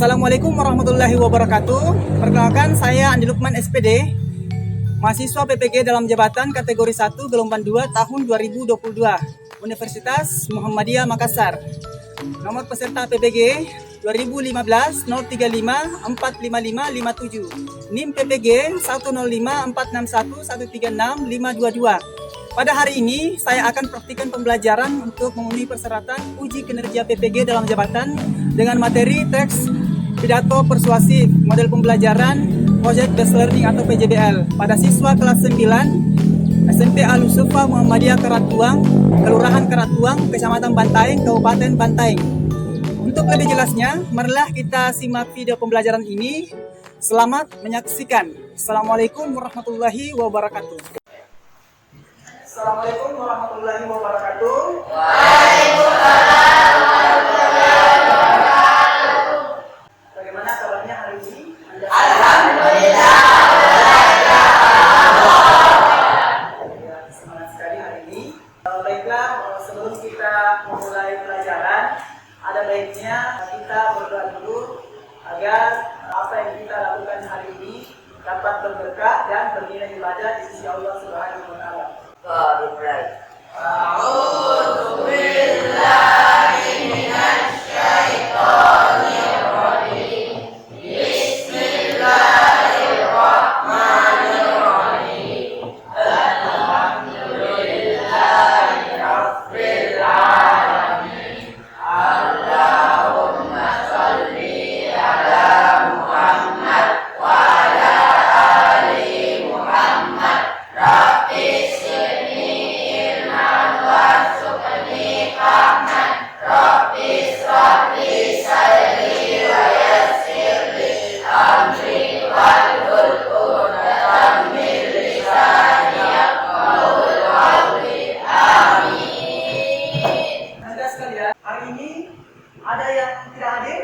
Assalamualaikum warahmatullahi wabarakatuh. Perkenalkan, saya Andi Lukman SPD, mahasiswa PPG dalam jabatan kategori 1 gelombang 2 tahun 2022, Universitas Muhammadiyah Makassar. Nomor peserta PPG 2015 035 45557. NIM PPG 105 461 136 522. Pada hari ini, saya akan praktikkan pembelajaran untuk memenuhi persyaratan uji kinerja PPG dalam jabatan dengan materi teks pidato persuasif, model pembelajaran Project Based Learning atau PJBL pada siswa kelas 9 SMP Al-Yusufa Muhammadiyah Karatuang, Kelurahan Karatuang, Kecamatan Bantaeng, Kabupaten Bantaeng. Untuk lebih jelasnya, marilah kita simak video pembelajaran ini. Selamat menyaksikan. Assalamualaikum warahmatullahi wabarakatuh. Assalamualaikum warahmatullahi wabarakatuh. Waalaikumsalam warahmatullahi wabarakatuh. Bagaimana kabarnya hari ini? Alhamdulillah. Ya, semangat sekali hari ini. Baiklah, sebelum kita memulai pelajaran, ada baiknya kita berdoa dulu agar apa yang kita lakukan hari ini dapat berberkah dan bernilai ibadah di sisi Allah Subhanahu wa Ta'ala. A'udzu billahi minasy syaithanir rajim. Bismillahirrahmanirrahim. Alhamdulillahi rabbil alamin. Allahumma shalli ala Muhammad wa ala ali Muhammad. Rabbi ada yang tidak hadir?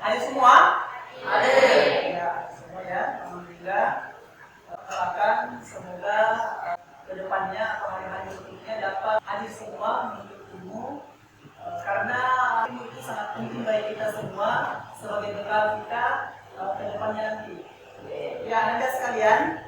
Hadir semua? hadir. Ya, semua ya. Alhamdulillah. Doakan semoga kedepannya atau hari-hari berikutnya dapat hadir semua menuntut ilmu, karena ilmu itu sangat penting bagi kita semua sebagai bekal kita kedepannya nanti. Ya, Anda sekalian.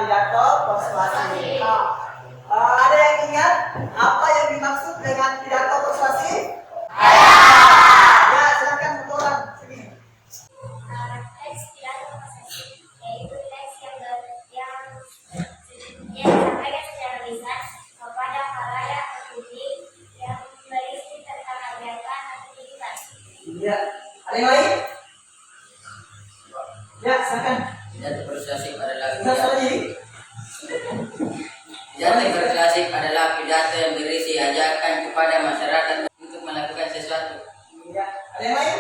Pidato persuasif. Ada yang ingat apa yang dimaksud dengan pidato persuasif? Ya, silakan satu orang. Sini. Teks pidato persuasif yaitu teks yang disampaikan secara lisan kepada khalayak publik yang berisi tentang ajaran atau kehidupan. Ya, ada yang lain? Ya, silakan. Pidato persuasif adalah Silakan lagi. pidato persuasif adalah pidato yang berisi ajakan kepada masyarakat untuk melakukan sesuatu. Ya, ada yang lain?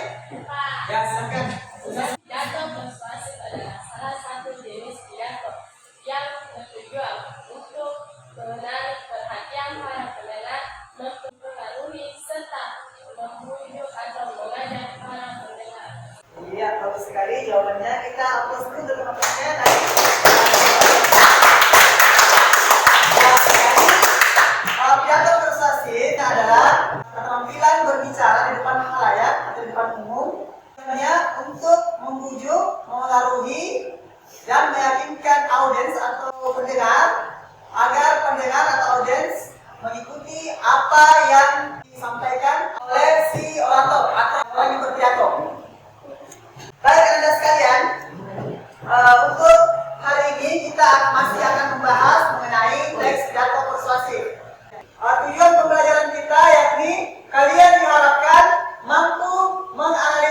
Ya, silakan. Pidato persuasif adalah salah satu jenis pidato yang bertujuan untuk menarik perhatian para pendengar, mempengaruhi serta membujuk atau mengajak para pendengar. Iya, bagus sekali jawabannya. Kita hapus dulu teman-temannya. Pidato persuasif adalah keterampilan berbicara di depan khalayak atau di depan umum, untuk membujuk, memengaruhi, dan meyakinkan audiens atau pendengar agar pendengar atau audiens mengikuti apa yang disampaikan oleh si orator atau orang yang berpidato. Baik, Anda sekalian, untuk hari ini kita masih akan membahas mengenai teks pidato persuasif. Tujuan pembelajaran kita yakni kalian diharapkan mampu menganalisis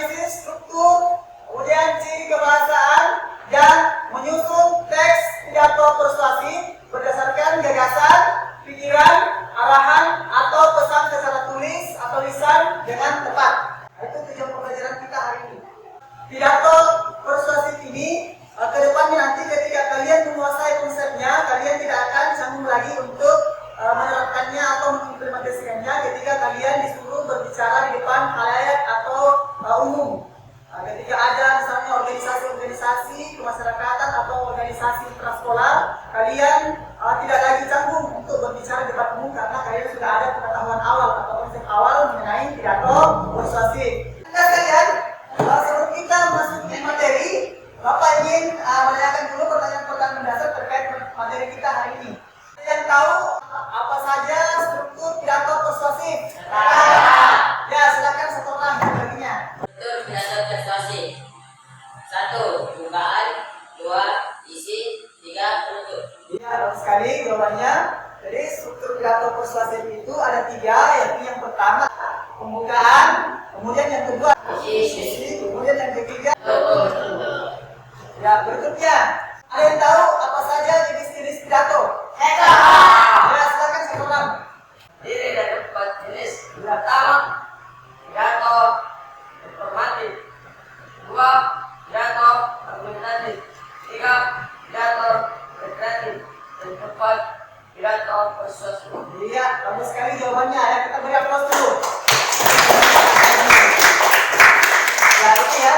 organisasi kemasyarakatan atau organisasi prasekolah, kalian tidak lagi canggung untuk berbicara di depan umum karena kalian sudah ada pengetahuan awal atau konsep awal mengenai pidato persuasif. Nah, sekalian, sebelum kita masuk ke materi, Bapak ingin menanyakan dulu pertanyaan-pertanyaan mendasar terkait materi kita hari ini. Kalian tahu apa saja struktur pidato persuasif? Ya, silakan satu orang baginya. Struktur pidato persuasif. 1. Pembukaan. 2. Isi. 3. Penutup. Ya, bagus sekali jawabannya. Jadi struktur pidato persuasif itu ada 3, yaitu yang pertama pembukaan, kemudian yang kedua isi, kemudian yang ketiga penutup. Ya, berikutnya ada yang tahu apa saja jenis-jenis pidato? Ya, silakan satu orang. Diri dan 4 jenis. Ya. Pertama, pidato informatif. 2. Pidato argumentatif. 3. Pidato dekretif. Dan 4. Pidato persuasif. Iya, bagus sekali jawabannya ya. Kita beri aplaus dulu. Ya, itu ya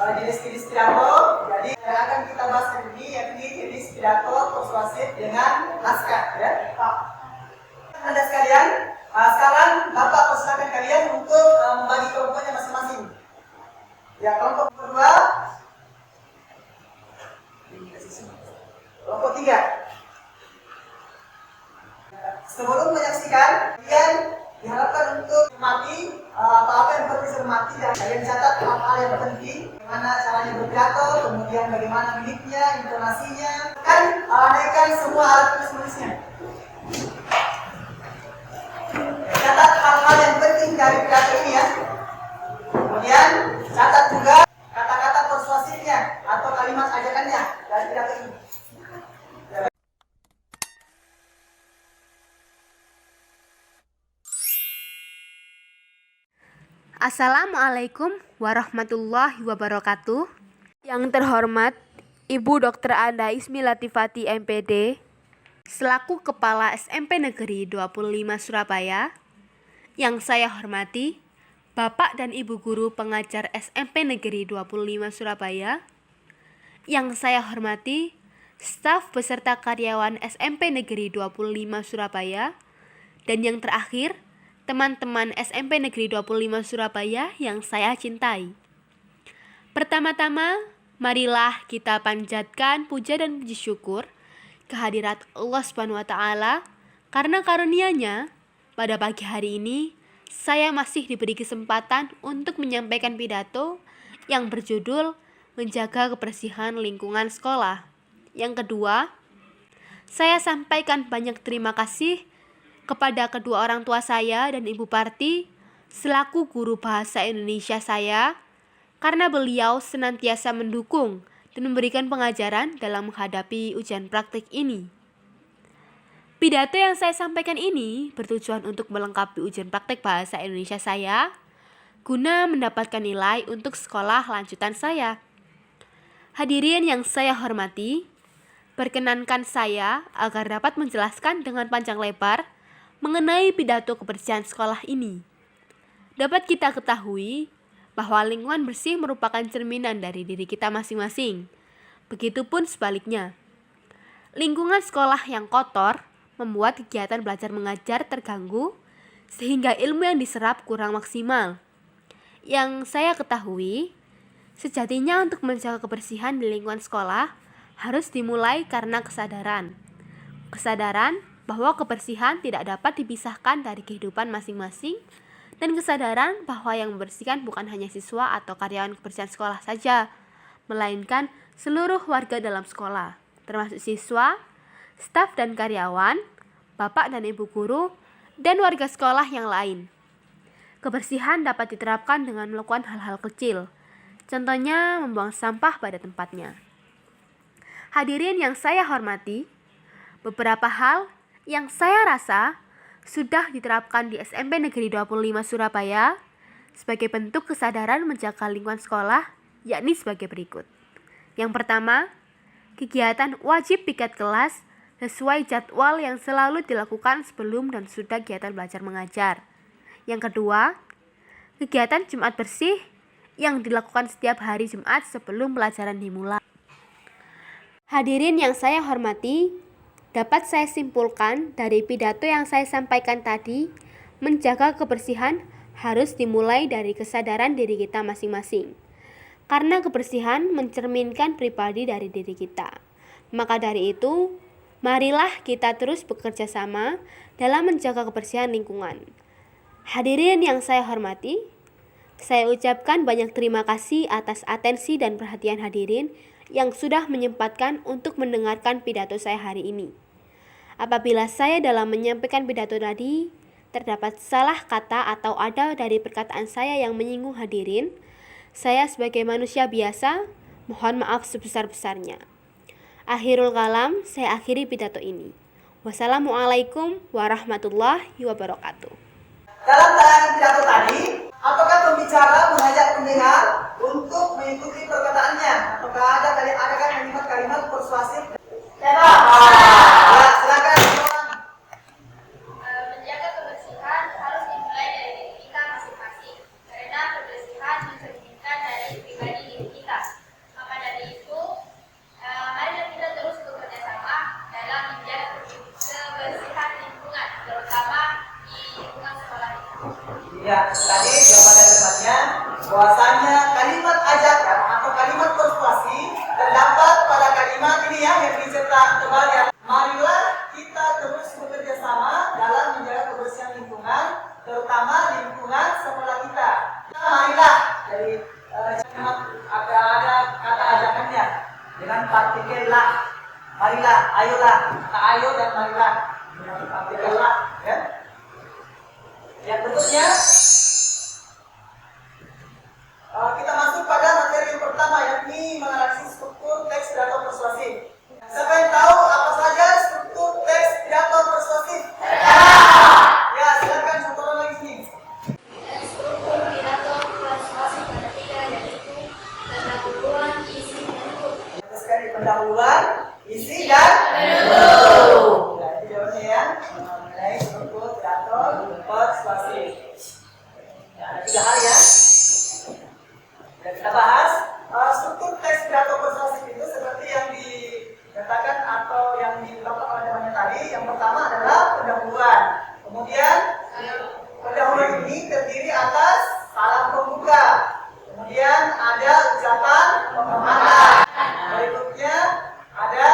jenis-jenis pidato. Jadi yang akan kita bahas hari ini yakni jenis pidato persuasif dengan naskah ya. Anda sekalian, sekarang Bapak persilakan kalian untuk membagi kelompoknya masing-masing. Ya, kelompok kedua, kelompok 3. Sebelum menyaksikan, kalian diharapkan untuk mencermati apa-apa yang perlu dicermati dan kalian catat hal-hal yang penting, bagaimana caranya berpidato, kemudian bagaimana mimiknya, intonasinya, kan naikkan semua alat tulis-tulisnya. Catat hal-hal yang penting dari pidato ini ya. Kemudian catat juga kata-kata persuasifnya atau kalimat ajakannya dari pidato ini. Assalamualaikum warahmatullahi wabarakatuh. Yang terhormat Ibu Dr. Anda Ismi Latifati MPD selaku Kepala SMP Negeri 25 Surabaya. Yang saya hormati Bapak dan Ibu Guru Pengajar SMP Negeri 25 Surabaya. Yang saya hormati staf beserta karyawan SMP Negeri 25 Surabaya. Dan yang terakhir teman-teman SMP Negeri 25 Surabaya yang saya cintai. Pertama-tama, marilah kita panjatkan puja dan puji syukur kehadirat Allah Subhanahu wa taala karena karunia-Nya pada pagi hari ini saya masih diberi kesempatan untuk menyampaikan pidato yang berjudul menjaga kebersihan lingkungan sekolah. Yang kedua, saya sampaikan banyak terima kasih kepada kedua orang tua saya dan Ibu Parti selaku guru bahasa Indonesia saya karena beliau senantiasa mendukung dan memberikan pengajaran dalam menghadapi ujian praktik ini. Pidato yang saya sampaikan ini bertujuan untuk melengkapi ujian praktik bahasa Indonesia saya guna mendapatkan nilai untuk sekolah lanjutan saya. Hadirin yang saya hormati, perkenankan saya agar dapat menjelaskan dengan panjang lebar mengenai pidato kebersihan sekolah ini. Dapat kita ketahui bahwa lingkungan bersih merupakan cerminan dari diri kita masing-masing. Begitupun sebaliknya. Lingkungan sekolah yang kotor membuat kegiatan belajar mengajar terganggu sehingga ilmu yang diserap kurang maksimal. Yang saya ketahui, sejatinya untuk menjaga kebersihan di lingkungan sekolah harus dimulai karena kesadaran. Kesadaran bahwa kebersihan tidak dapat dipisahkan dari kehidupan masing-masing dan kesadaran bahwa yang membersihkan bukan hanya siswa atau karyawan kebersihan sekolah saja, melainkan seluruh warga dalam sekolah, termasuk siswa, staf dan karyawan, bapak dan ibu guru, dan warga sekolah yang lain. Kebersihan dapat diterapkan dengan melakukan hal-hal kecil, contohnya membuang sampah pada tempatnya. Hadirin yang saya hormati, beberapa hal yang saya rasa sudah diterapkan di SMP Negeri 25 Surabaya sebagai bentuk kesadaran menjaga lingkungan sekolah, yakni sebagai berikut. Yang pertama, kegiatan wajib piket kelas sesuai jadwal yang selalu dilakukan sebelum dan sudah kegiatan belajar mengajar. Yang kedua, kegiatan Jumat bersih yang dilakukan setiap hari Jumat sebelum pelajaran dimulai. Hadirin yang saya hormati, dapat saya simpulkan dari pidato yang saya sampaikan tadi, menjaga kebersihan harus dimulai dari kesadaran diri kita masing-masing. Karena kebersihan mencerminkan pribadi dari diri kita. Maka dari itu, marilah kita terus bekerja sama dalam menjaga kebersihan lingkungan. Hadirin yang saya hormati, saya ucapkan banyak terima kasih atas atensi dan perhatian hadirin yang sudah menyempatkan untuk mendengarkan pidato saya hari ini. Apabila saya dalam menyampaikan pidato tadi terdapat salah kata atau ada dari perkataan saya yang menyinggung hadirin, saya sebagai manusia biasa mohon maaf sebesar-besarnya. Akhirul kalam, saya akhiri pidato ini. Wassalamualaikum warahmatullahi wabarakatuh. Dalam tayangan pidato tadi, apakah pembicara mengajak pendengar untuk mengikuti perkataannya? Apakah ada kalimat-kalimat persuasif? Ya, silakan. Menjaga kebersihan harus dimulai dari diri kita masing-masing, karena kebersihan mencerminkan dari pribadi diri kita. Maka dari itu, marilah kita terus bekerja sama dalam menjaga kebersihan lingkungan, terutama di lingkungan sekolah kita. Ya, tadi jawaban kalimatnya bahwasanya kalimat ajakan atau kalimat persuasi terdapat pada kalimat ini ya yang dicetak tebal ya. Marilah kita terus bekerja sama dalam menjaga kebersihan lingkungan, terutama lingkungan sekolah kita. Nah, marilah dari ada kata ajakannya dengan partikel lah. Marilah, ayolah, kata ayo dan marilah dengan partikel lah, ya. Yang berikutnya kita masuk pada materi yang pertama, yakni menganalisis struktur teks pidato persuasif. Siapa yang tahu apa saja struktur teks pidato persuasif? Ya, silakan satu orang lagi sini. Struktur pidato persuasif ada 3, yaitu pendahuluan, isi, dan penutup. Sekali pendahuluan, isi dan penutup. Ya, itu jawabannya ya. Mengenai struktur pidato persuasif. Ya, ada 3 hal ya. Dan kita bahas struktur teks pidato persuasif itu seperti yang dikatakan atau yang diungkapkan oleh temannya tadi. Yang pertama adalah pendahuluan. Kemudian pendahuluan ini terdiri atas salam pembuka. Kemudian ada ucapan penghormatan. Berikutnya ada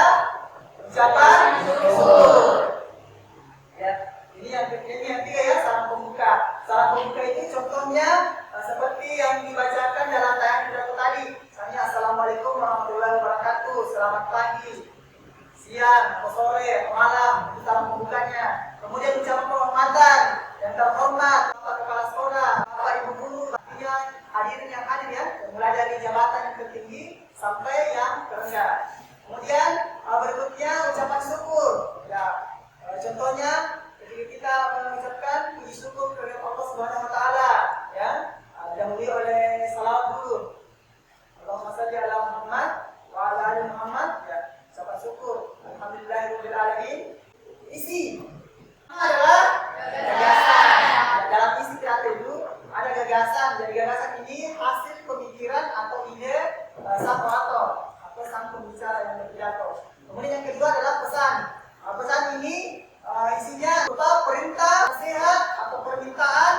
ucapan syukur. Ya, ini yang 3 ya, salam pembuka. Salam pembuka itu contohnya seperti yang dibacakan dalam tayangan pidato tadi. Misalnya Assalamualaikum warahmatullahi wabarakatuh, selamat pagi, siang, atau sore, malam, itu salam pembukanya. Kemudian ucapan penghormatan yang terhormat Bapak Kepala Sekolah, Bapak Ibu Guru, artinya hadirin yang hadir ya, mulai dari jabatan yang tertinggi sampai yang terendah. Kemudian berikutnya ucapan syukur. Ya, contohnya ketika kita mengucapkan puji syukur kepada Allah Subhanahu wa taala, ya. Didahului oleh salawat dulu. Allahumma shalli ala Muhammad wa ala ali Muhammad. Ya, ucapan syukur. Alhamdulillahirabbil alamin. Isi adalah gagasan. Dalam isi pidato itu ada gagasan. Jadi gagasan ini hasil pemikiran atau ide sang orator atau sang pembicara yang berpidato. Kemudian yang kedua adalah pesan. Pesan ini isinya berupa perintah, nasihat atau permintaan,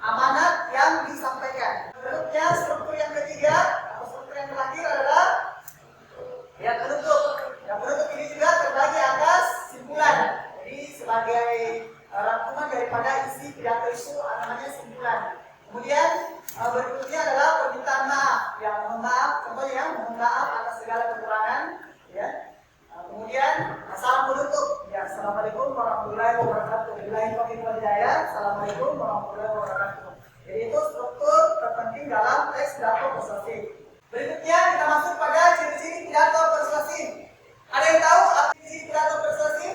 amanat yang disampaikan. Berikutnya struktur yang ketiga atau struktur yang terakhir adalah ya penutup. Yang penutup ini juga terbagi atas simpulan. Jadi sebagai rangkuman daripada isi pidato itu namanya simpulan. Kemudian berikutnya adalah permintaan maaf. Yang mohon maaf, contohnya mohon maaf atas segala kekurangan. Ya. Kemudian salam penutup. Ya, Assalamualaikum warahmatullahi wabarakatuh. Billahi taufiq wal hidayah. Assalamualaikum warahmatullahi wabarakatuh. Jadi itu struktur terpenting dalam teks pidato persuasif. Berikutnya kita masuk pada ciri-ciri pidato persuasif. Ada yang tahu apa ciri pidato persuasif?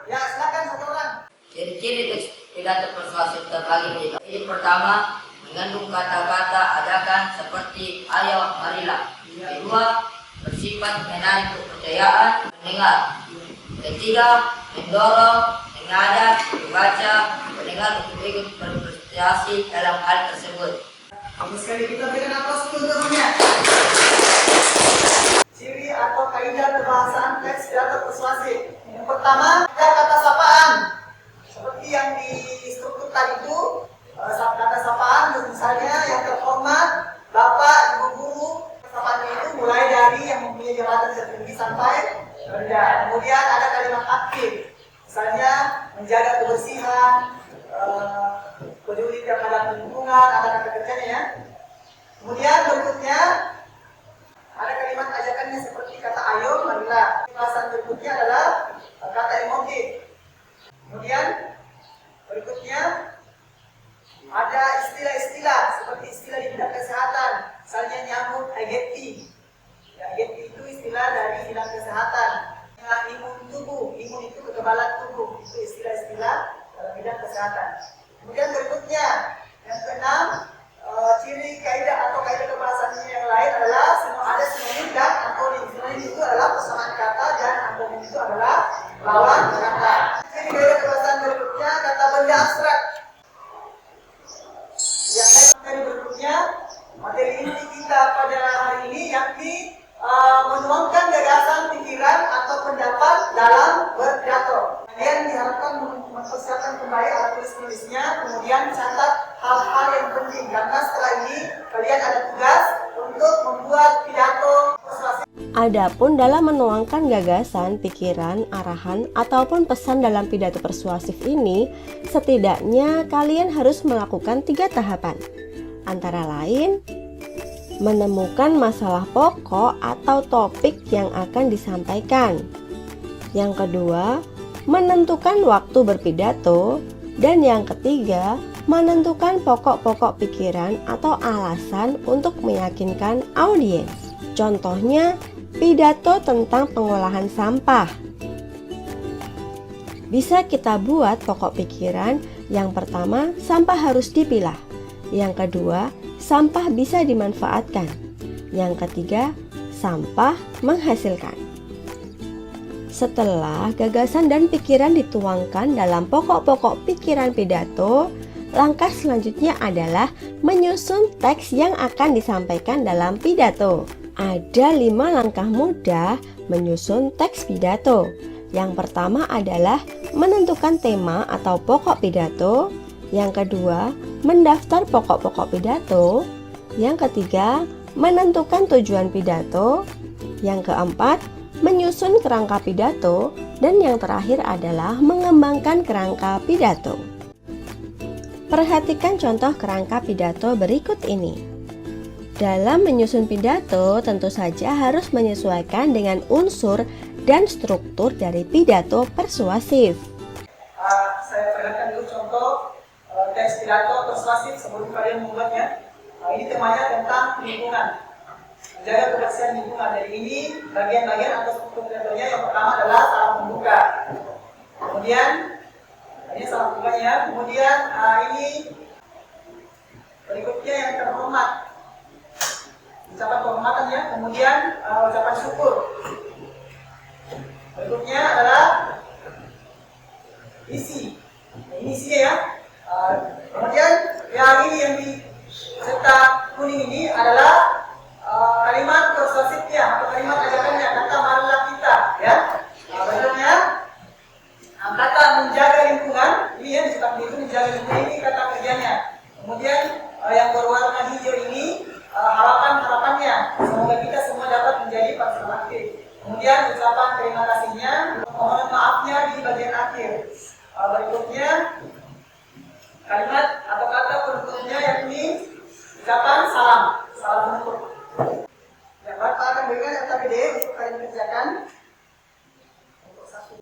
Ya, silakan satu orang. Ciri-ciri teks pidato persuasif terbagi menjadi. Ini pertama, mengandung kata-kata ajakan seperti ayo, marilah. Kedua, bersifat menarik kepercayaan mendengar. Ketiga, mendorong, mengajak, membaca, mendengar untuk ikut berasosiasi dalam hal tersebut. Bagus sekali, kita berikan aplaus dulu teman-temannya. Ciri atau kaidah kebahasaan teks pidato persuasif. Yang pertama, ada kata sapaan. Seperti yang di struktur tadi itu, kata sapaan misalnya yang terhormat, Bapak, Ibu Guru. Sapaannya itu mulai dari yang mempunyai jabatan tertinggi sampai rendah. Kemudian ada kalimat aktif. Misalnya menjaga kebersihan, peduli terhadap lingkungan, ada kata kerjanya ya. Kemudian berikutnya ada kalimat ajakannya seperti kata ayo, marilah. Bahasan berikutnya adalah kata emotif. Kemudian berikutnya ada istilah-istilah seperti istilah di bidang kesehatan. Misalnya nyamuk Aegeti. Ya, Aegeti itu istilah dari bidang kesehatan. Imun tubuh, imun itu kekebalan tubuh. Itu istilah-istilah dalam bidang kesehatan. Kemudian berikutnya, yang keenam, ciri kaidah atau kaidah kebahasaannya yang lain adalah ada sinonim dan antonim. Sinonim itu adalah persamaan kata dan antonim itu adalah lawan kata. Ciri kaidah kebahasaan berikutnya kata benda abstrak. Yang materi berikutnya, materi inti kita pada hari ini yakni menuangkan gagasan, pikiran atau pendapat dalam berpidato. Kalian diharapkan mempersiapkan kembali alat tulis-tulisnya, kemudian catat hal-hal yang penting karena setelah ini kalian ada tugas untuk membuat pidato persuasif. Adapun dalam menuangkan gagasan, pikiran, arahan, ataupun pesan dalam pidato persuasif ini, setidaknya kalian harus melakukan 3 tahapan. Antara lain, menemukan masalah pokok atau topik yang akan disampaikan. Yang kedua, menentukan waktu berpidato. Dan yang ketiga, menentukan pokok-pokok pikiran atau alasan untuk meyakinkan audiens. Contohnya, pidato tentang pengolahan sampah. Bisa kita buat pokok pikiran. Yang pertama, sampah harus dipilah. Yang kedua, sampah bisa dimanfaatkan. Yang ketiga, sampah menghasilkan. Setelah gagasan dan pikiran dituangkan dalam pokok-pokok pikiran pidato, langkah selanjutnya adalah menyusun teks yang akan disampaikan dalam pidato. Ada 5 langkah mudah menyusun teks pidato. Yang pertama adalah menentukan tema atau pokok pidato. Yang kedua, mendaftar pokok-pokok pidato. Yang ketiga, menentukan tujuan pidato. Yang keempat, menyusun kerangka pidato. Dan yang terakhir adalah mengembangkan kerangka pidato. Perhatikan contoh kerangka pidato berikut ini. Dalam menyusun pidato, tentu saja harus menyesuaikan dengan unsur dan struktur dari pidato persuasif. Saya perlihatkan dulu contoh teks pidato persuasif sebelum kalian membuatnya. Ini temanya tentang lingkungan, menjaga kebersihan lingkungan. Dari ini bagian-bagian atau struktur pidatonya yang pertama adalah salam pembuka. Kemudian ini salam pembukanya. Kemudian ini berikutnya yang terhormat, ucapan penghormatan ya. Kemudian ucapan syukur. Berikutnya adalah isi. Ini isinya ya. Kemudian yang ini yang dicetak kuning ini adalah kalimat persuasifnya atau kalimat ajakannya, kata marilah kita ya. Berikutnya kata menjaga lingkungan, ini yang dicetak itu menjaga lingkungan, ini kata kerjanya. Kemudian yang berwarna hijau ini harapan-harapannya, semoga kita semua dapat menjadi partisipan aktif. Kemudian ucapan terima kasihnya, mohon maafnya di bagian akhir. Berikutnya kalimat atau kata penutupnya yakni ucapan salam penutup. Ya, Bapak akan berikan RKPD untuk kalian kerjakan. Untuk satu.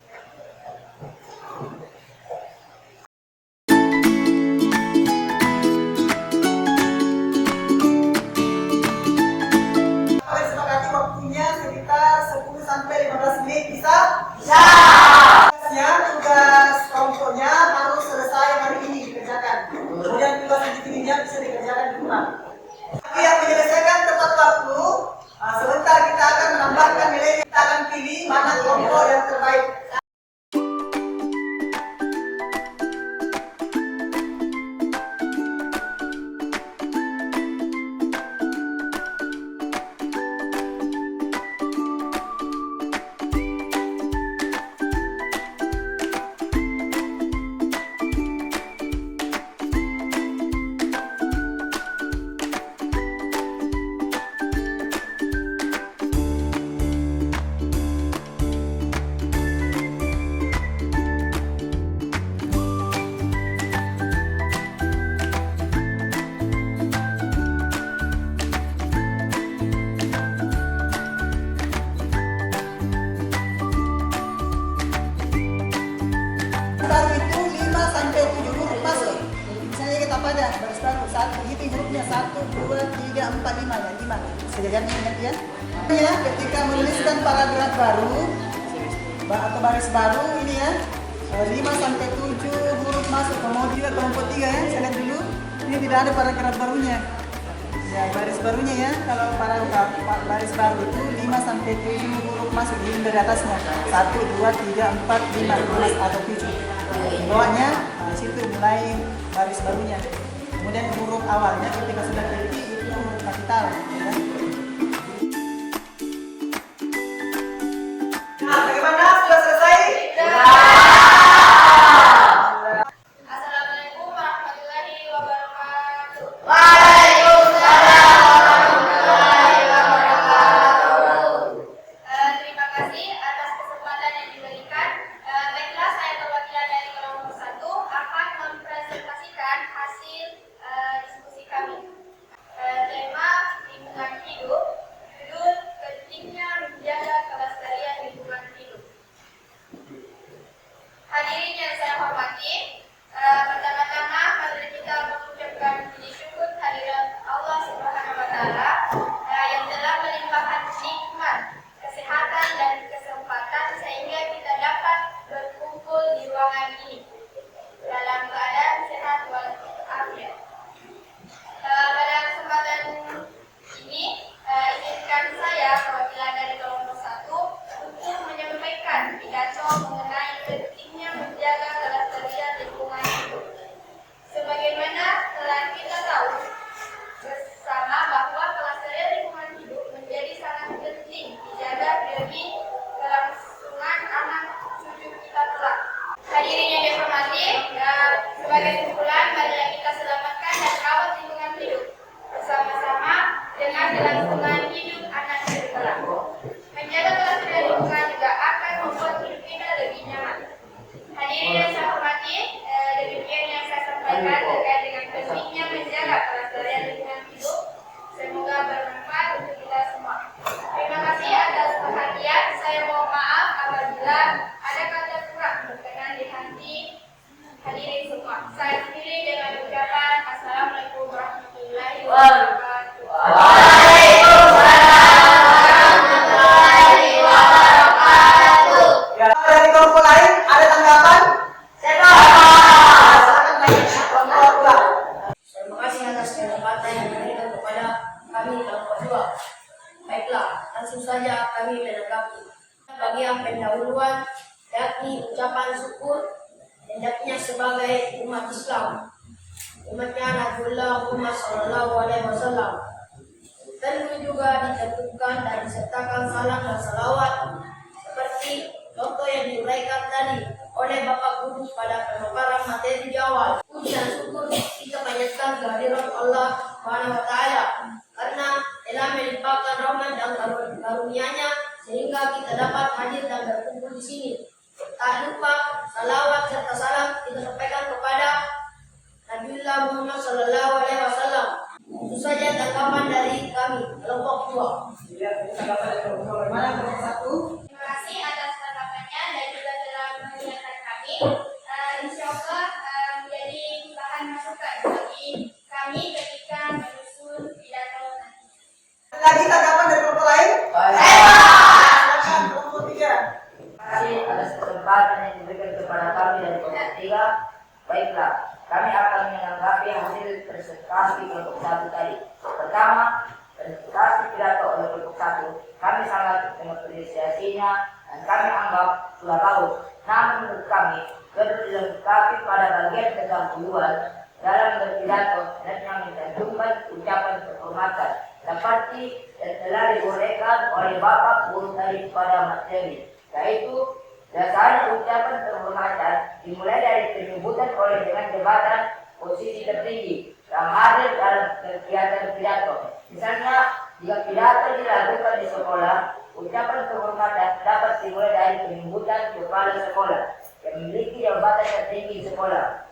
Sepakati waktunya sekitar 10 sampai 15 menit bisa? Bisa. Tugas kelompoknya harus selesai hari ini dikerjakan. Kemudian tugas individunya bisa dikerjakan di rumah. Tapi yang menyelesaikan tepat waktu, sebentar kita akan menambahkan nilai, kita akan pilih mana kelompok yang terbaik. 1, 2, 3, 4, 5 ya, 5 sejajarnya gantian. Ya, ketika menuliskan paragraf baru atau baris baru ini ya, 5 sampai 7 huruf masuk, kemudian kelompok 3 ya, saya lihat dulu. Ini tidak ada paragraf barunya. Ya, baris barunya ya, kalau paragraf baris baru itu 5 sampai 7 huruf masuk di atasnya. 1, 2, 3, 4, 5 atau 7. Di bawahnya, di situ mulai baris barunya. Kemudian huruf awalnya ketika sudah ketik itu huruf kapital. Ya. Nah, bagaimana? Sudah selesai? Assalamualaikum warahmatullahi wabarakatuh. Terima kasih atas kesempatan yang diberikan. Baiklah, saya perwakilan dari kelompok 1 akan mempresentasikan hasil diskusi kami. Tema lingkungan hidup, judul pentingnya menjaga kelestarian lingkungan hidup. Hadirin yang saya hormati, pertama-tama mari kita mengucapkan puji syukur kehadirat Allah Subhanahu wa taala yang telah melimpahkan nikmat, kesehatan dan kesempatan sehingga kita dapat berkumpul di ruangan ini dalam keadaan sehat walafiat. Pada kesempatan ini izinkan saya perwakilan dari kelompok 1 untuk menyampaikan pidato mengenai pentingnya menjaga kelestarian lingkungan hidup. Sebagaimana telah kita tahu bersama bahwa kelestarian lingkungan hidup menjadi sangat penting dijaga demi kelangsungan anak cucu kita kelak. Hadirin yang dihormati, sebagai kumpulan marilah kita selamatkan dan rawat lingkungan hidup bersama-sama dengan kelangsungan hidup anak cucu kelak. Menjaga kelestarian lingkungan juga akan membuat hidup kita lebih nyaman. Hadirin yang saya hormati, demikian yang saya sampaikan terkait dengan pentingnya menjaga kelestarian lingkungan hidup. Semoga bermanfaat untuk kita semua. Terima kasih atas perhatian. Saya mohon maaf apabila ada kata kurang berkenan di hati hadirin semua. Saya akhiri dengan ucapan Assalamualaikum warahmatullahi wabarakatuh. Ya, dari kelompok lain ada tanggapan? Terima kasih atas kesempatan yang diberikan kepada kami kelompok 2. Baiklah, langsung saja kami menanggapi. Bagian pendahuluan yakni ucapan syukur hendaknya sebagai umat Islam. Umatnya Nabiullah Muhammad SAW. Tentu juga ditentukan dan disertakan salam dan salawat seperti contoh yang diuraikan tadi oleh Bapak Guru pada pemaparan materi di awal. Puji dan syukur kita panjatkan kehadiran Allah Subhanahu wa taala karena telah melimpahkan rahmat dan karunia-Nya sehingga kita dapat hadir dan berkumpul di sini. Tak lupa salawat serta salam kita sampaikan kepada Nabiullah Muhammad SAW. Itu saja tanggapan dari kami kelompok 2. Bagaimana kelompok 1? Terima kasih atas tanggapannya dan juga telah mengingatkan kami. Insya Allah menjadi bahan masukan bagi kami ketika menyusun pidato nanti. Lagi tanggapan dari kelompok lain? Silakan kelompok 3. Terima kasih atas kesempatan yang diberikan kepada kami dari kelompok 3. Baiklah, kami akan menanggapi hasil presentasi kelompok 1 tadi. Pertama, presentasi pidato oleh kelompok 1 kami sangat mengapresiasinya dan kami anggap sudah bagus. Namun menurut kami perlu dilengkapi pada bagian tentang tujuan dalam berpidato dan yang mencantumkan ucapan penghormatan seperti yang telah diuraikan oleh Bapak Guru tadi pada materi, yaitu dasarnya ucapan penghormatan dimulai dari penyebutan oleh dengan jabatan posisi tertinggi yang hadir dalam kegiatan pidato. Misalnya, jika pidato dilakukan di sekolah, ucapan penghormatan dapat dimulai dari penyebutan kepala sekolah yang memiliki jabatan tertinggi di sekolah.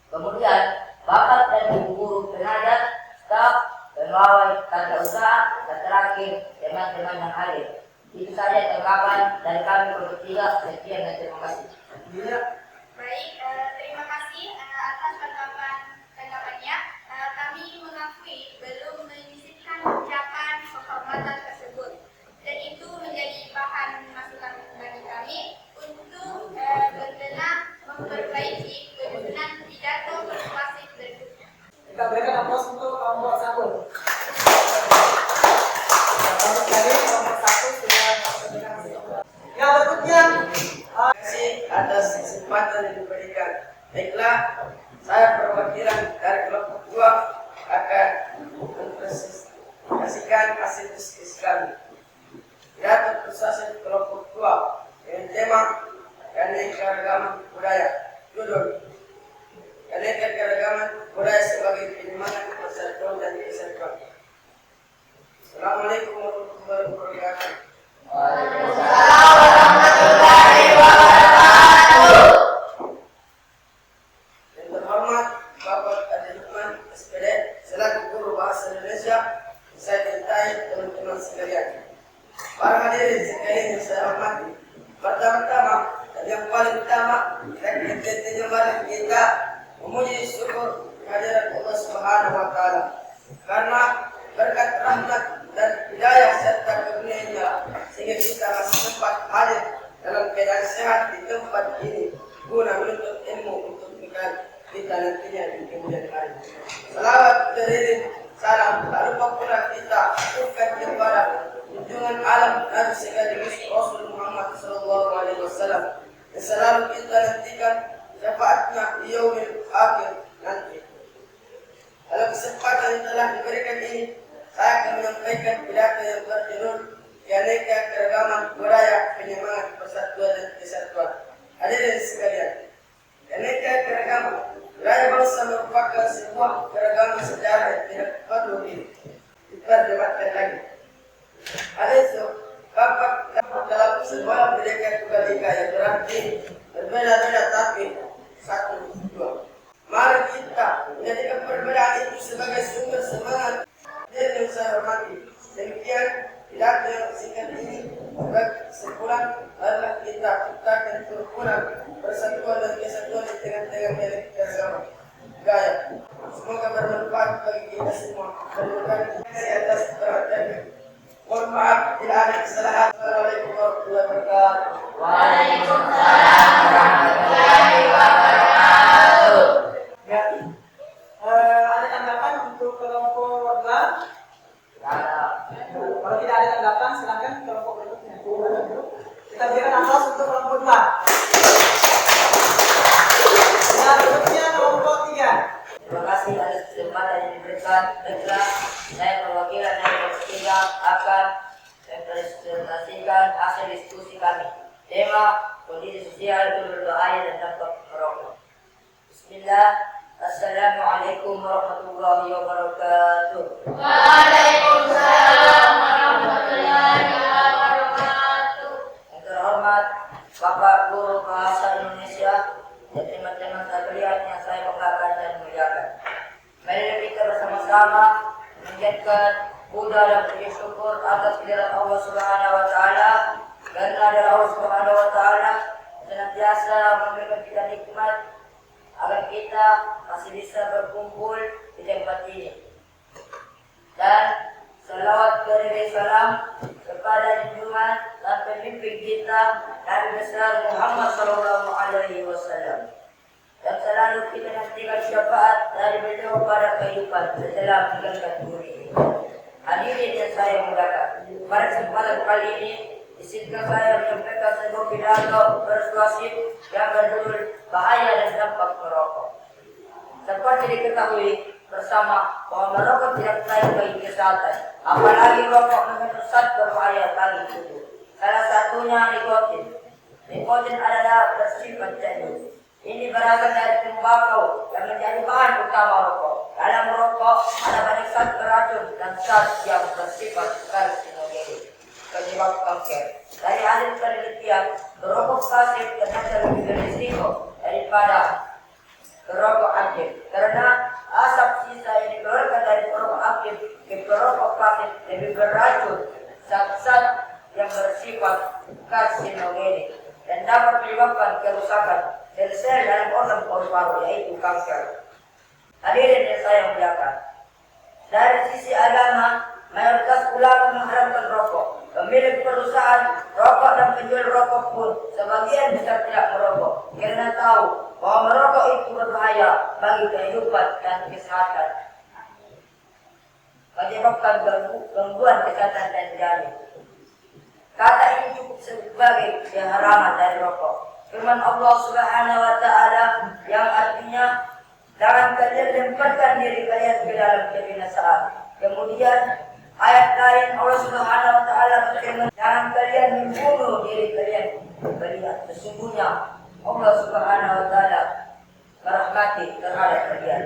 Kemudian, bapak dan ibu guru, tenaga, staf, pegawai, tata usaha, dan terakhir teman-teman yang hadir. Itu saja tanggapan dari kami kelompok 3. Sekian dan terima kasih. Baik, terima kasih atas tanggapannya. Kami mengakui MUI belum menyisipkan ucapan penghormatan tersebut, dan itu menjadi bahan masukan bagi kami untuk berbenah memperbaiki penyusunan pidato persuasif berikutnya. Kita berikan aplaus untuk kelompok 1. Bagus sekali, kelompok 1 sudah memberikan hasil. Yang berikutnya, Terima kasih atas kesempatan yang diberikan. Baiklah, saya perwakilan dari kelompok 2 akan mempresentasikan hasil diskusi kami. Pidato persuasif kelompok 2 dengan tema keanekaragaman budaya. Judul: keanekaragaman budaya sebagai penyemangat persatuan dan kesatuan. Assalamualaikum warahmatullahi wabarakatuh. Yang terhormat Bapak Adi Lukman SPD selaku guru bahasa Indonesia, saya cintai teman-teman sekalian. Para hadirin sekalian yang saya hormati, pertama-tama dan yang paling utama, mari kita memuji syukur kehadiran Allah Subhanahu wa Ta'ala, karena berkat rahmat dan hidayah serta karunia-Nya sehingga kita masih sempat hadir dalam keadaan sehat di tempat ini guna menuntut ilmu untuk bekal kita nantinya di kemudian hari. Salawat beriring salam tak lupa pula kita aturkan kepada junjungan alam Nabi sekaligus Rasul Muhammad SAW yang selalu kita nantikan syafaatnya di yaumil akhir nanti. Dalam kesempatan yang telah diberikan ini, saya akan menyampaikan pidato yang berjudul keanekaragaman budaya penyemangat persatuan dan kesatuan. Hadirin sekalian, keanekaragaman budaya bangsa merupakan sebuah keragaman sejarah yang tidak perlu diperdebatkan lagi. Hal itu tampak dalam sebuah Bhinneka Tunggal Ika yang berarti berbeda-beda tapi satu dua. Mari kita menjadikan perbedaan itu sebagai sumber semangat. Dan yang saya hormati, demikian pidato yang singkat ini sebagai kesimpulan adalah kita ciptakan kerukunan, persatuan dan kesatuan di tengah-tengah keanekaragaman budaya. Semoga bermanfaat bagi kita semua. Terima kasih atas perhatiannya. Mohon maaf bila ada kesalahan. Assalamualaikum warahmatullahi wabarakatuh. Waalaikumsalam warahmatullahi wabarakatuh. ya, ada tanggapan untuk kelompok 2? Kalau tidak ada tanggapan, silakan kelompok berikutnya. Kita berikan aplaus untuk kelompok 2. Nah, berikutnya kelompok 3. Terima kasih atas kesempatan yang diberikan. Baiklah, saya perwakilan dari kelompok 3 akan mempresentasikan hasil diskusi kami. Tema kondisi sosial berbahaya dan dampak merokok. Bismillah. Assalamualaikum warahmatullahi wabarakatuh. Waalaikumsalam warahmatullahi wabarakatuh. Yang terhormat Bapak Guru Bahasa Indonesia dan teman-teman sekalian yang saya banggakan dan muliakan. Mari kita bersama-sama menjadikan puja dan puji syukur atas kehadirat Allah Subhanahu wa Ta'ala, karena dari Allah Subhanahu wa Ta'ala senantiasa memberikan kita nikmat agar kita masih bisa berkumpul di tempat ini. Dan salawat beriring salam kepada junjungan dan pemimpin kita Nabi besar Muhammad SAW, yang selalu kita nantikan syafaat dari beliau pada kehidupan setelah meninggalkan dunia ini. Hadirin yang saya muliakan, pada kesempatan kali ini izinkan saya menyampaikan sebuah pidato persuasif yang berjudul bahaya dan dampak merokok. Seperti diketahui bersama bahwa merokok tidak baik bagi kesehatan, apalagi rokok mengandung zat berbahaya bagi tubuh. Salah satunya nikotin. Nikotin adalah bersifat candu. Ini berasal dari tembakau yang menjadi bahan utama rokok. Dalam rokok ada banyak zat beracun dan zat yang bersifat karsinogenik, penyebab kanker. Dari hasil penelitian, merokok pasif ternyata lebih berisiko daripada perokok aktif, karena asap sisa yang dikeluarkan dari perokok aktif ke perokok pasif lebih beracun, zat-zat yang bersifat karsinogenik dan dapat menyebabkan kerusakan sel-sel dalam organ paru-paru, yaitu kanker. Hadirin yang saya muliakan, Dari sisi agama, mayoritas ulama mengharamkan rokok. Pemilik perusahaan rokok dan penjual rokok pun sebagian besar tidak merokok karena tahu bahwa merokok itu berbahaya bagi kehidupan dan kesehatan, menyebabkan gangguan kesehatan dan jantung. Kata ini cukup sebagai keharaman dari rokok. Firman Allah Subhanahu wa taala yang artinya, jangan kalian lemparkan diri kalian ke dalam kebinasaan. Kemudian ayat lain Allah Subhanahu wa taala berfirman, jangan kalian membunuh diri kalian. Kalian sesungguhnya Allah Subhanahu wa taala merahmati terhadap kalian.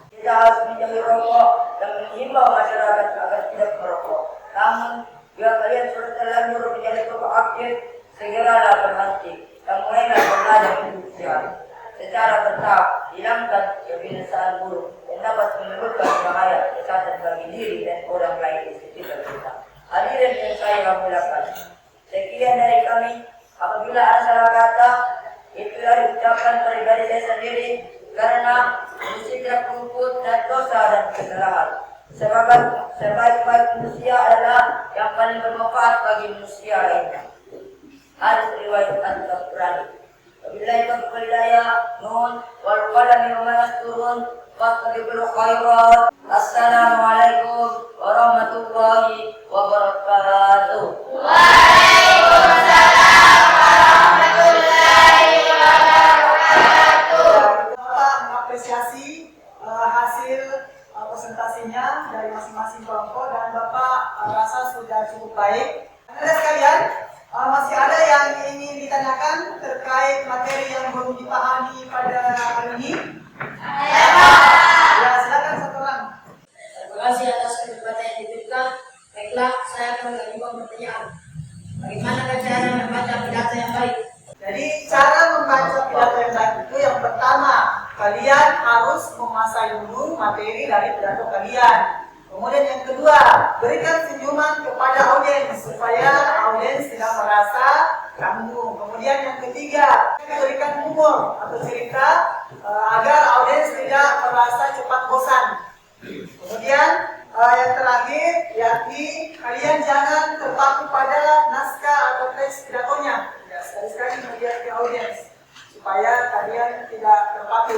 Kita harus menjauhi rokok dan menghimbau masyarakat agar tidak merokok. Namun jika kalian sudah terlanjur menjadi rokok aktif, segeralah berhenti dan mulailah belajar hidup sehat. Secara bertahap hilangkan kebiasaan buruk yang dapat menimbulkan bahaya kesehatan bagi diri dan orang lain di sekitar kita. Hadirin yang saya muliakan, sekian dari kami. Apabila ada salah kata, itulah diucapkan pribadi saya sendiri karena tidak luput dan dosa dan kesalahan. Sebaik-baik manusia adalah yang paling bermanfaat bagi manusia lainnya. Hadis riwayat Al-Tabrani. Wabillahi taufiq wal hidayah. Nun wal qalami wa ma yasturun. Fastabiqul khairat. Assalamualaikum warahmatullahi wabarakatuh. Bapak mengapresiasi hasil presentasinya dari masing-masing kelompok dan Bapak rasa sudah cukup baik. Anda sekalian, masih ada yang ingin ditanyakan terkait materi yang belum dipahami pada hari ini? Ya, silakan satu orang. Terima kasih atas kesempatan yang diberikan. Baiklah, saya akan mengajukan pertanyaan. Bagaimana cara membaca pidato yang baik? Jadi cara membaca pidato yang baik itu yang pertama, kalian harus menguasai dulu materi dari pidato kalian. Kemudian yang kedua, berikan senyuman kepada audiens supaya audiens tidak merasa canggung. Kemudian yang ketiga, berikan humor atau cerita agar audiens tidak merasa cepat bosan. Kemudian yang terakhir, yakni kalian jangan terpaku pada naskah atau teks pidatonya. Ya, sekali-sekali melihat ke audiens supaya kalian tidak terpaku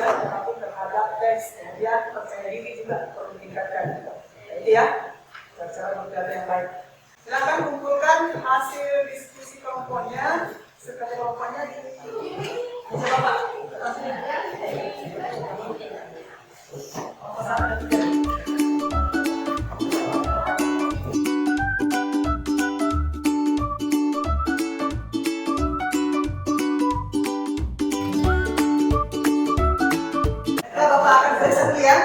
terhadap teks. Kemudian percaya diri juga perlu ditingkatkan. Itu ya, cara berpidato yang baik. Silakan kumpulkan hasil diskusi kelompoknya, sekali kelompoknya di meja Bapak. Kelompok 1 dan 3. Bapak akan periksa dulu ya,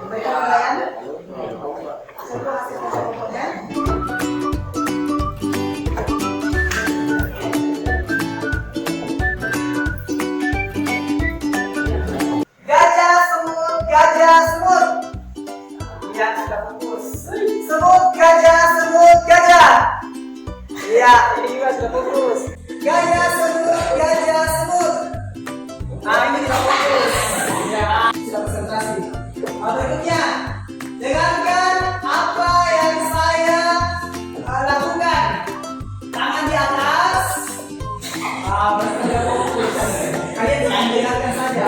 berikan penilaian. Satu hasil kelompoknya. Gajah semut, gajah semut. Ya, sudah fokus. Semut, gajah, semut, gajah. Ya, ini juga sudah fokus. Gajah semut, gajah semut. Nah, ini sudah fokus. Ya, sudah konsentrasi. Berikutnya, dengarkan apa yang saya lakukan. Tangan di atas. Berikutnya fokus. Kalian jangan dengarkan saja.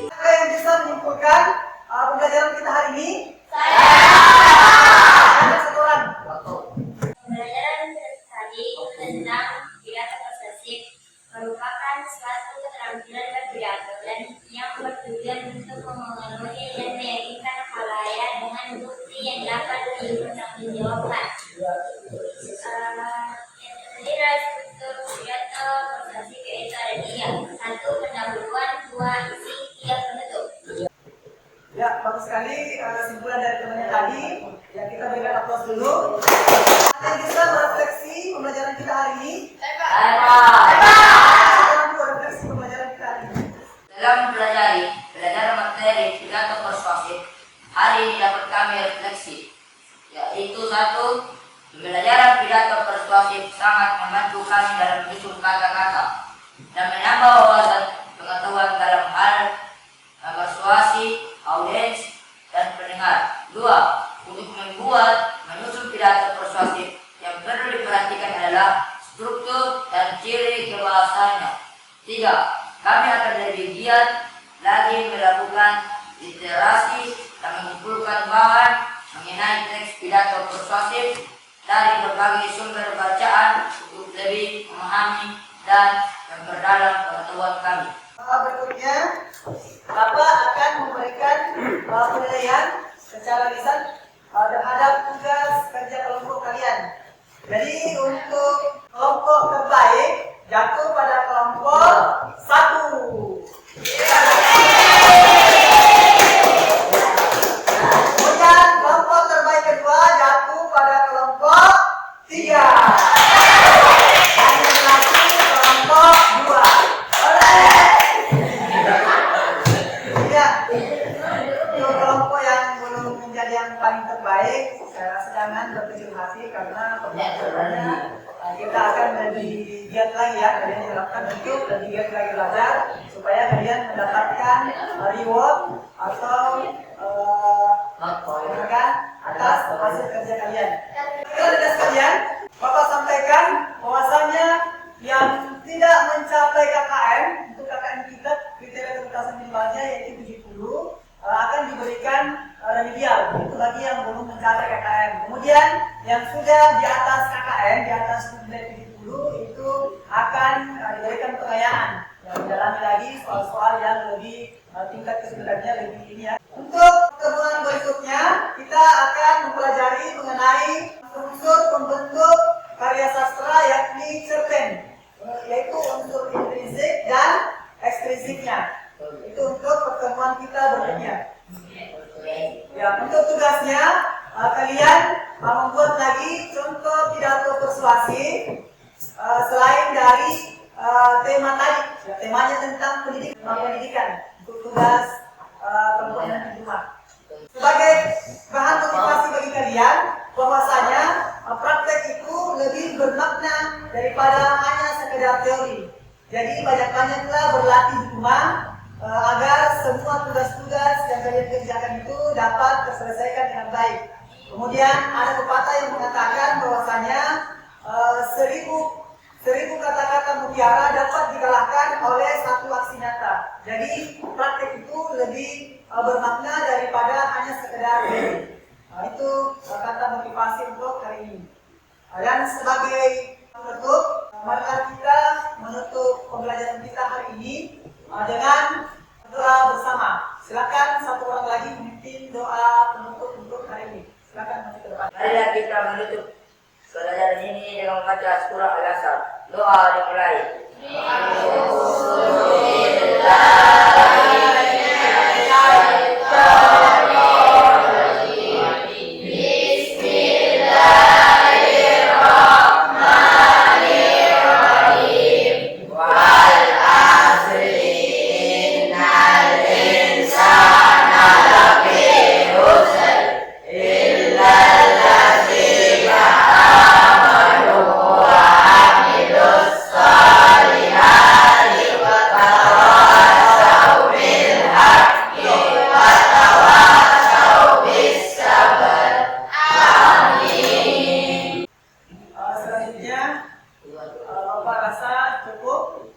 Siapa yang bisa menyimpulkan pembelajaran kita hari ini? Saya. Satu orang. Pembelajaran tadi tentang pidato persuasif merupakan suatu keterampilan berpidato dan yang bertujuan untuk memenuhi dan meyakinkan khalayak dengan bukti yang dapat dipertanggungjawabkan. Yang terdiri dari struktur pidato persuasif yaitu ada 3. 1. Pendahuluan, 2. Isi, 3. Penutup. Ya, bagus sekali kesimpulan dari temannya tadi. Ya, kita berikan aplaus dulu. Ada yang bisa merefleksi pembelajaran kita hari ini? Refleksi pembelajaran kita hari ini. Dalam mempelajari pelajaran materi pidato persuasif, hari ini dapat kami refleksi, yaitu 1. Pembelajaran pidato persuasif sangat membantu kami dalam menyusun kata-kata dan menambah wawasan pengetahuan dalam hal persuasi, audiens, dan pendengar. Dua, untuk menyusun pidato persuasif yang perlu diperhatikan adalah struktur dan ciri kebahasanya. Tiga, kami akan lebih giat lagi melakukan literasi dan mengumpulkan bahan mengenai teks pidato persuasif dari berbagai sumber bacaan untuk lebih memahami dan memperdalam pengetahuan kami. Berikutnya, Bapak akan memberikan penilaian secara lisan terhadap tugas kerja kelompok kalian. Jadi untuk kelompok terbaik jatuh pada kelompok 1. Kemudian kelompok terbaik kedua jatuh pada kelompok 3. Dan yang terakhir kelompok 2. Ya, untuk kelompok yang belum menjadi yang paling terbaik, saya rasa jangan berkecil hati karena permasalahannya kita akan lebih giat lagi ya, kalian diharapkan untuk lebih giat lagi belajar supaya kalian mendapatkan reward atau penghargaan atas hasil kerja kalian. Kepada sekalian, Bapak sampaikan bahwasanya yang tidak mencapai KKM, untuk KKM kita kriteria ketuntasan minimalnya yaitu 70, akan diberikan remedial, itu bagi yang belum mencapai KKM. Kemudian yang sudah di atas KKM, di atas nilai 70 itu akan diberikan pengayaan yang mendalami lagi soal-soal yang lebih tingkat kesulitannya lebih ini ya. Untuk pertemuan berikutnya kita akan mempelajari mengenai unsur pembentuk karya sastra yakni cerpen, yaitu unsur intrinsik dan ekstrinsiknya. Itu untuk pertemuan kita berikutnya. Ya, untuk tugasnya kalian membuat lagi contoh pidato persuasif selain dari tema tadi. Ya, temanya tentang pendidikan. Untuk tugas kelompok yang kedua. Sebagai bahan motivasi bagi kalian, bahwasanya praktek itu lebih bermakna daripada hanya sekedar teori. Jadi banyak-banyaklah berlatih di rumah agar semua tugas-tugas yang kalian kerjakan itu dapat terselesaikan dengan baik. Kemudian ada pepatah yang mengatakan bahwasanya 1000 kata-kata mutiara dapat dikalahkan oleh 1 aksi nyata. Jadi praktek itu lebih bermakna daripada hanya sekedar teori. Itu kata motivasi untuk hari ini. Dan sebagai penutup, mari kita menutup pembelajaran kita hari ini dengan doa bersama. Silakan satu orang lagi memimpin doa penutup untuk hari ini. Silakan maju ke depan. Marilah kita menutup pelajaran ini dengan membaca surah Al-Asr. Doa dimulai. Bapak rasa cukup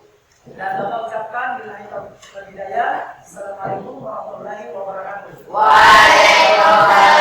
dan Bapak ucapkan billahi taufiq wal hidayah. Assalamualaikum warahmatullahi wabarakatuh. Waalaikumsalam.